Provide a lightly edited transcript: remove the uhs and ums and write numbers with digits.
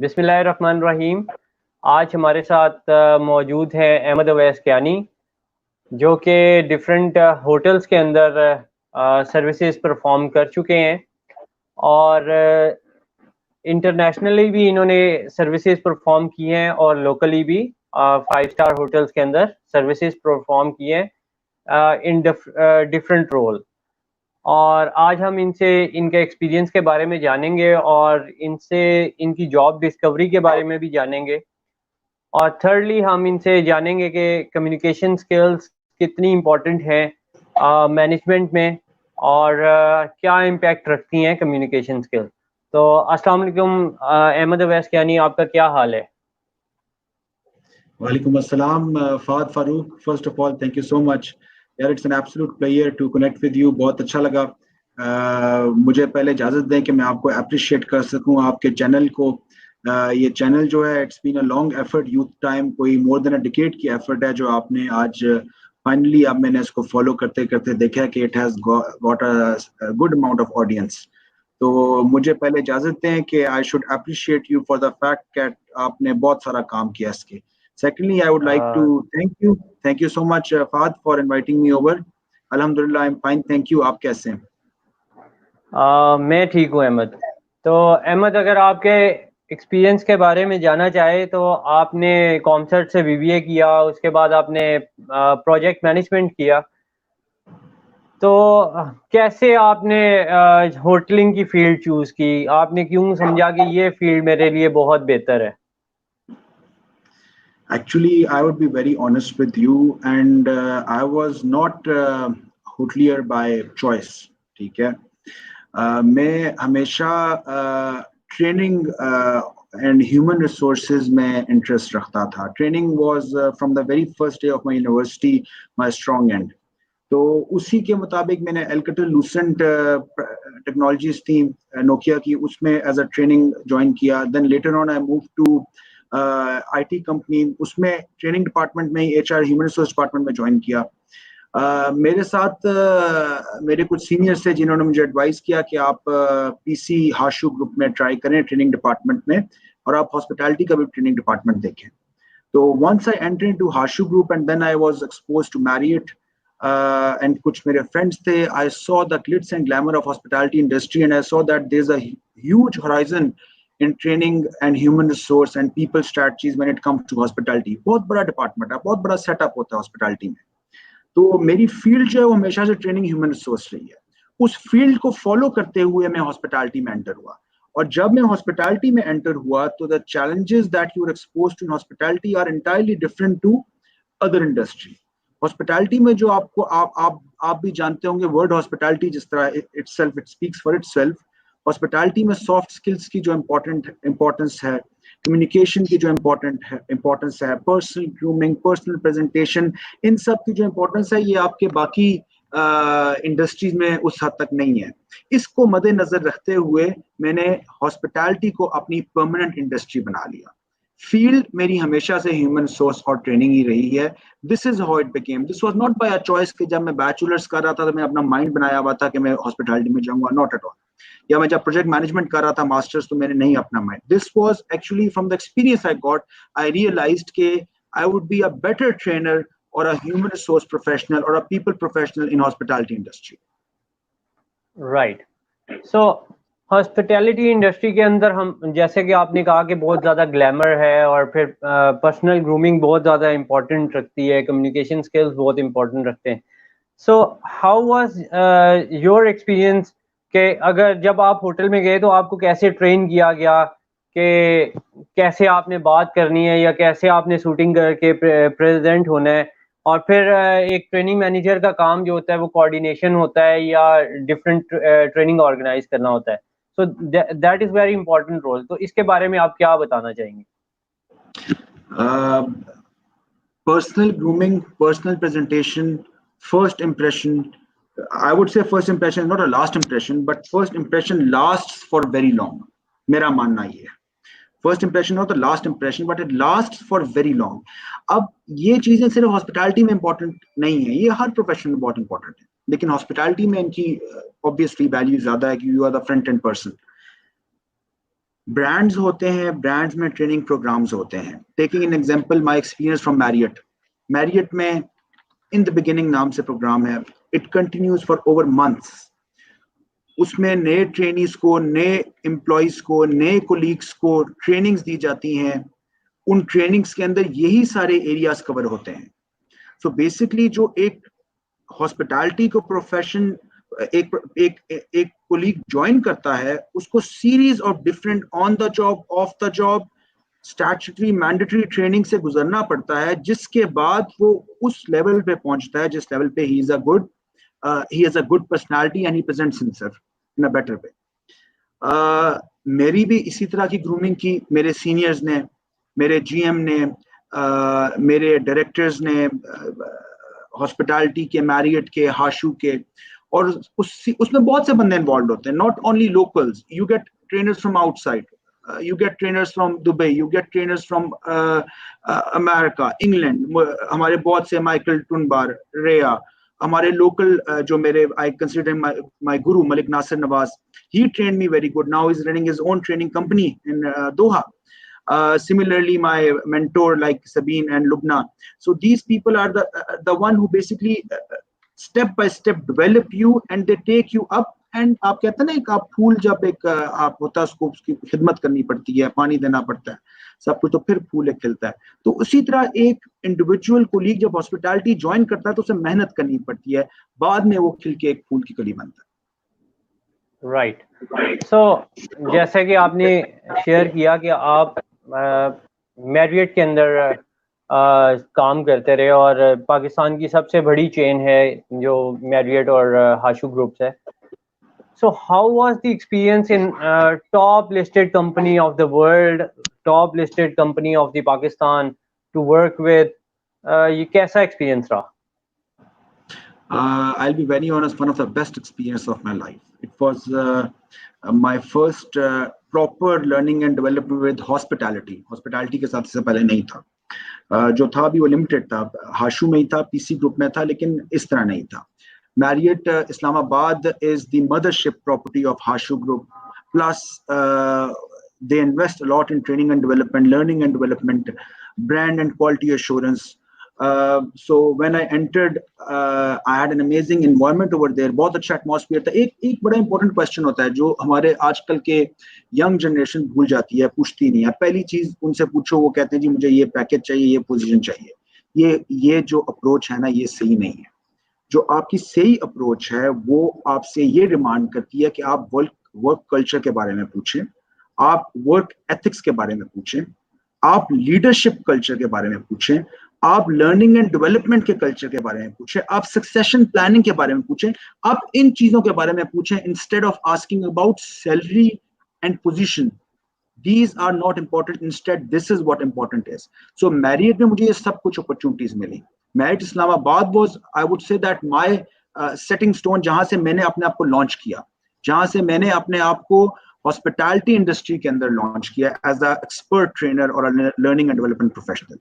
बिस्मिल्लाहिर्रहमानिर्रहीम। आज हमारे साथ मौजूद है अहमद अवैस कियानी, जो कि डिफरेंट होटल्स के अंदर सर्विसेज परफॉर्म कर चुके हैं और इंटरनेशनली भी इन्होंने सर्विसेज परफॉर्म की हैं और लोकली भी 5 स्टार होटल्स के अंदर सर्विसेज परफॉर्म की हैं इन डिफरेंट रोल। और आज हम इनसे इनके एक्सपीरियंस के बारे में जानेंगे और इनसे इनकी जॉब डिस्कवरी के बारे में भी जानेंगे। और थर्डली हम इनसे जानेंगे कि कम्युनिकेशन स्किल्स कितनी इम्पोर्टेंट हैं मैनेजमेंट में और क्या इम्पैक्ट रखती हैं कम्युनिकेशन स्किल्स। तो अस्सलाम वालेकुम अहमद अवैस कियानी, आपका क्या हाल है? वालेकुम अस्सलाम Fahad Farooq. First of all thank you so much यार, it's an absolute player to connect with you. बहुत अच्छा लगा। मुझे पहले इजाज़त दें कि मैं आपको अप्रिशिएट कर सकूं आपके चैनल को। ये चैनल जो है it's been a long effort, youth time, कोई मोर देन अ डिकेड की एफर्ट है जो आपने आज फाइनली अब मैंने इसको फॉलो करते करते देखा है कि it has got a good amount of audience. तो मुझे पहले इजाज़त दें कि I should appreciate you for the fact कि आपने बहुत सारा काम किया इसके। Secondly, I would like to thank you so much, Fahad, for inviting me over. Alhamdulillah, I'm fine, thank you. आप कैसे हैं? मैं ठीक हूँ अहमद। तो अहमद, अगर आपके एक्सपीरियंस के बारे में जानना चाहे तो आपने कॉमसर्ट से बीबीए किया, उसके बाद आपने प्रोजेक्ट मैनेजमेंट किया। तो कैसे आपने होटलिंग की फील्ड चूज की? आपने क्यों समझा कि ये फील्ड मेरे लिए बहुत बेहतर है? Actually, I would be very honest with you, and I was not hotelier by choice. ठीक है। मैं हमेशा ट्रेनिंग एंड ह्यूमन रिसोर्सेज में इंटरेस्ट रखता था। Training was from the very first day of my university my strong end. तो उसी के मुताबिक मैंने एल्केटेल लूसेंट टेक्नोलॉजीज थी नोकिया की, उसमें एज अ ट्रेनिंग ज्वाइन किया। Then later on I move to IT company, उसमें ट्रेनिंग डिपार्टमेंट में एचआर ह्यूमन रिसोर्स डिपार्टमेंट में ज्वाइन किया। मेरे साथ मेरे कुछ सीनियर्स थे जिन्होंने मुझे एडवाइस किया कि आप पीसी हाशु ग्रुप में ट्राई करें ट्रेनिंग डिपार्टमेंट में, और आप हॉस्पिटैलिटी का भी ट्रेनिंग डिपार्टमेंट देखें। तो once I enter into Hashoo group and then I was exposed to Marriott and कुछ मेरे फ्रेंड्स थे। I saw the glitz and glamour of hospitality industry and I saw that there is a huge horizon in training and human resource and people strategies when it comes to hospitality। बहुत बड़ा department है, बहुत बड़ा setup होता है hospitality में। तो मेरी फील्ड जो है वो हमेशा से ट्रेनिंग ह्यूमन रिसोर्स रही है। उस फील्ड को फॉलो करते हुए मैं हॉस्पिटैलिटी में एंटर हुआ, और जब मैं हॉस्पिटैलिटी में एंटर हुआ तो the challenges that you are exposed to in hospitality are entirely different to other industry. Hospitality में जो आपको आप भी जानते होंगे, वर्ड हॉस्पिटैलिटी जिस तरह itself it speaks for itself. Hospitality में सॉफ्ट स्किल्स की जो इम्पोर्टेंस है, कम्युनिकेशन की जो इम्पोर्टेंस है, पर्सनल ग्रूमिंग, पर्सनल प्रेजेंटेशन, इन सब की जो इम्पोर्टेंस है ये आपके बाकी इंडस्ट्रीज में उस हद तक नहीं है। इसको मद्देनजर रखते हुए मैंने हॉस्पिटैलिटी को अपनी परमानेंट इंडस्ट्री बना लिया। फील्ड मेरी हमेशा से ह्यूमन सोर्स और ट्रेनिंग ही रही है। This is how it became. This was not by a choice कि जब मैं बैचलर्स कर रहा था तो मैं अपना माइंड बनाया हुआ था कि मैं हॉस्पिटैलिटी में जाऊंगा, नॉट एट ऑल। या मैं जब प्रोजेक्ट मैनेजमेंट कर रहा था मास्टर्स तो मैंने नहीं अपना mind. This was actually from the experience I got, I realised के I would be a better trainer और अ ह्यूमन रिसोर्स प्रोफेशनल और a people professional in hospitality industry. Right. So hospitality industry के अंदर हम, जैसे कि आपने कहा कि बहुत ज़्यादा ग्लैमर है और फिर पर्सनल ग्रूमिंग बहुत ज़्यादा इम्पोर्टेंट रखती है, कम्युनिकेशन स्किल्स बहुत इम्पोर्टेंट रखते हैं। So how was your experience कि अगर जब आप होटल में गए तो आपको कैसे ट्रेन किया गया कि कैसे आपने बात करनी है या कैसे आपने शूटिंग करके प्रेजेंट होना है? और फिर एक ट्रेनिंग मैनेजर का काम जो होता है वो कोऑर्डिनेशन होता है या डिफरेंट ट्रेनिंग ऑर्गेनाइज करना होता है। So that is very important role. तो इसके बारे में आप क्या बताना चाहेंगे? Personal grooming, personal presentation, first impression, I would say first impression is not a last impression, but first impression lasts for very long. मेरा मानना ये है, first impression not the last impression but it last for very long. अब ये चीजें सिर्फ hospitality में important नहीं है, ये हर प्रोफेशन में बहुत इंपॉर्टेंट है, लेकिन हॉस्पिटैलिटी में इनकी ऑब्वियसली वैल्यू ज्यादा है कि you are the front end person. Brands होते हैं, ब्रांड्स में ट्रेनिंग प्रोग्राम्स होते हैं. Taking an example, my experience from Marriott में इन द बिगिनिंग नाम से प्रोग्राम है. It continues for over months. उसमें नए ट्रेनीज को, नए एम्प्लॉइज को, नए कोलीग्स को ट्रेनिंग्स दी जाती हैं. उन ट्रेनिंग्स के अंदर यही सारे एरियाज कवर होते हैं. सो बेसिकली जो एक हॉस्पिटैलिटी को प्रोफेशन एक कोलीग ज्वाइन करता है, उसको series of different on the job, of the job, statutory mandatory training से गुजरना पड़ता है, जिसके बाद वो उस लेवल पे पहुंचता है जिस लेवल पे he is a good personality and he presents himself in a better way. मेरी भी इसी तरह की ग्रूमिंग की मेरे सीनियर्स ने, मेरे जीएम ने, मेरे डायरेक्टर्स ने, हॉस्पिटैलिटी के, मैरियट के, हाशू के, और उसमें बहुत से बंदे इन्वॉल्व होते हैं. Not only locals, you get trainers from outside, you get trainers from Dubai, you get trainers from America, England. हमारे बहुत से माइकल टुनबार, रेया, हमारे लोकल जो मेरे I consider my guru Malik Nasir Nawaz. He trained me very good. Now he's running his own training company in Doha. Similarly, my mentor like Sabine and Lubna. So these people are the one who basically step by step develop you and they take you up. And आप कहते हैं ना, एक आप फूल जब एक आप होता है उसको उसकी खिदमत करनी पड़ती है, पानी देना पड़ता है, सब कुछ, तो फिर फूल एक खिलता है. तो उसी तरह एक इंडिविजुअल कोलीग जब हॉस्पिटैलिटी ज्वाइन करता है तो उसे मेहनत करनी पड़ती है, बाद में वो खिल के एक फूल की कली बनता है. राइट. सो जैसे कि आपने शेयर किया कि आप मैरियट के अंदर काम करते रहे और पाकिस्तान की सबसे बड़ी चेन है जो मैरियट और हाशू ग्रुप्स है. So how was the experience in top listed company of the world, top listed company of the Pakistan to work with? ये कैसा experience रहा? I'll be very honest, one of the best experience of my life. It was my first proper learning and development with hospitality. Hospitality के साथ इससे पहले नहीं था. जो था अभी वो लिमिटेड था, हाशू में ही था, पीसी ग्रुप में था, लेकिन इस तरह नहीं था. Marriott Islamabad is the mothership property of Hashu Group. Plus, they invest a lot in training and development, learning and development, brand and quality assurance. So when I entered, I had an amazing environment over there. बहुत अच्छा atmosphere था. एक बड़ा important question होता है जो हमारे आजकल के young generation भूल जाती है, पूछती नहीं है. पहली चीज उनसे पूछो, वो कहते हैं जी मुझे ये पैकेज चाहिए, ये पोजीशन चाहिए. ये जो अप्रोच है ना, ये सही नहीं है. जो आपकी सही अप्रोच है वो आपसे ये डिमांड करती है कि आप वर्क कल्चर के बारे में पूछें, आप वर्क एथिक्स के बारे में पूछें, आप लीडरशिप कल्चर के बारे में पूछें, आप लर्निंग एंड डेवलपमेंट के कल्चर के बारे में पूछें, आप सक्सेशन प्लानिंग के बारे में पूछें. आप इन चीजों के बारे में पूछें instead of asking about salary and position. These are not important. Instead, this is what important is. So Marriott में मुझे ये सब कुछ opportunities milli. Marriott Islamabad was, I would say that my setting stone, जहाँ से मैंने अपने आप को launch किया, जहाँ से मैंने अपने आप को hospitality industry के अंदर launch किया as a expert trainer or a learning and development professional.